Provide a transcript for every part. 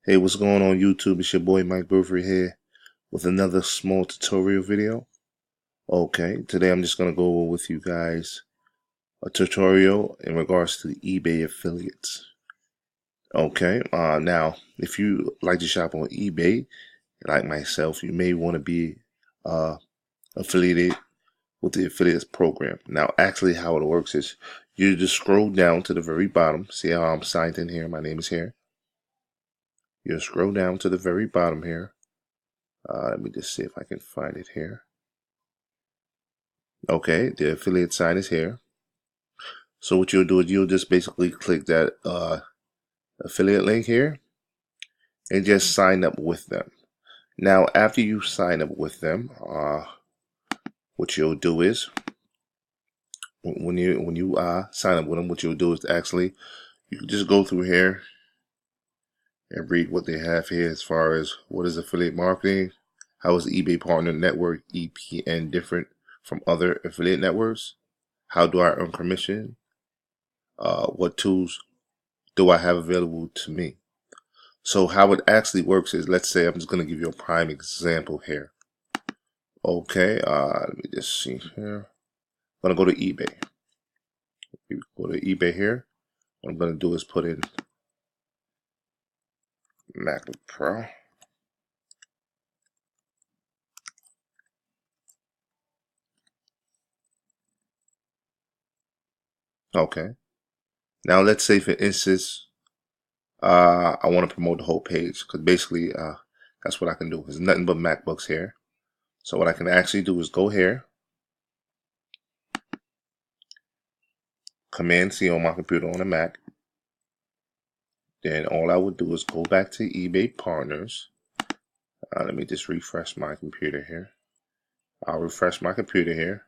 Hey, what's going on YouTube? It's your boy Mike Burford here with another small tutorial video. Okay, today I'm just going to go over with you guys a tutorial in regards to the eBay affiliates. Okay, now if you like to shop on eBay, like myself, you may want to be affiliated with the affiliates program. Now, actually how it works is you just scroll down to the very bottom. See how I'm signed in here? My name is here. You scroll down to the very bottom here. Let me just see if I can find it here. Okay, the affiliate sign is here. So what you'll do is you'll just basically click that affiliate link here and just sign up with them. Now, after you sign up with them, what you'll do is when you sign up with them, what you'll do is actually you can just go through here and read what they have here as far as what is affiliate marketing, how is eBay Partner Network EPN different from other affiliate networks, how do I earn commission, what tools do I have available to me. So how it actually works is, let's say I'm just going to give you a prime example here. Okay, let me just see here. I'm going to go to eBay. Go to eBay here. What I'm going to do is put in MacBook Pro. Okay. Now let's say, for instance, I want to promote the whole page, because basically that's what I can do. There's nothing but MacBooks here. So what I can actually do is go here, Command C on my computer on a Mac. Then all I would do is go back to eBay Partners. Let me just refresh my computer here. I'll refresh my computer here.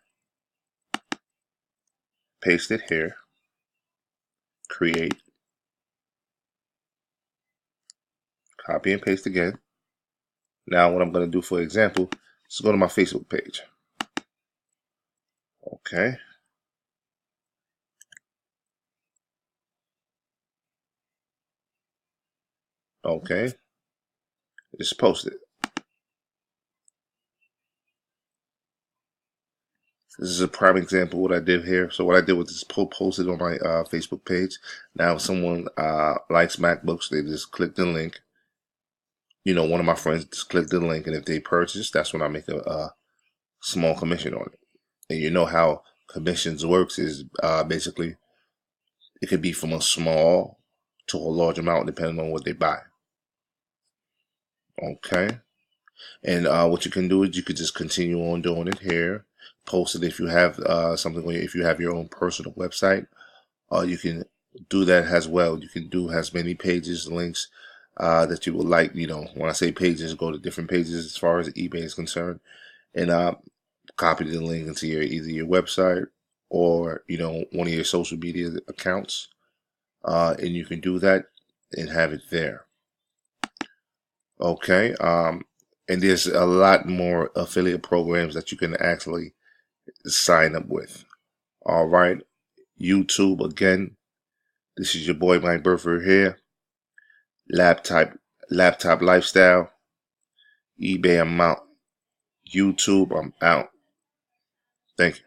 Paste it here. Create. Copy and paste again. Now what I'm going to do, for example, is go to my Facebook page. Okay. Okay. Just post it. This is a prime example of what I did here. So what I did was just post it on my Facebook page. Now if someone likes MacBooks, they just click the link. You know, one of my friends just click the link, and if they purchase, that's when I make a small commission on it. And you know how commissions works is basically it could be from a small to a large amount depending on what they buy. Okay. And what you can do is you could just continue on doing it here. Post it if you have something where if you have your own personal website. You can do that as well. You can do as many pages, links that you would like. You know, when I say pages, go to different pages as far as eBay is concerned, and copy the link into either your website or one of your social media accounts, and you can do that and have it there. Okay, and there's a lot more affiliate programs that you can actually sign up with. All right, YouTube again. This is your boy Mike Burford here. Laptop lifestyle. eBay, I'm out. YouTube, I'm out. Thank you.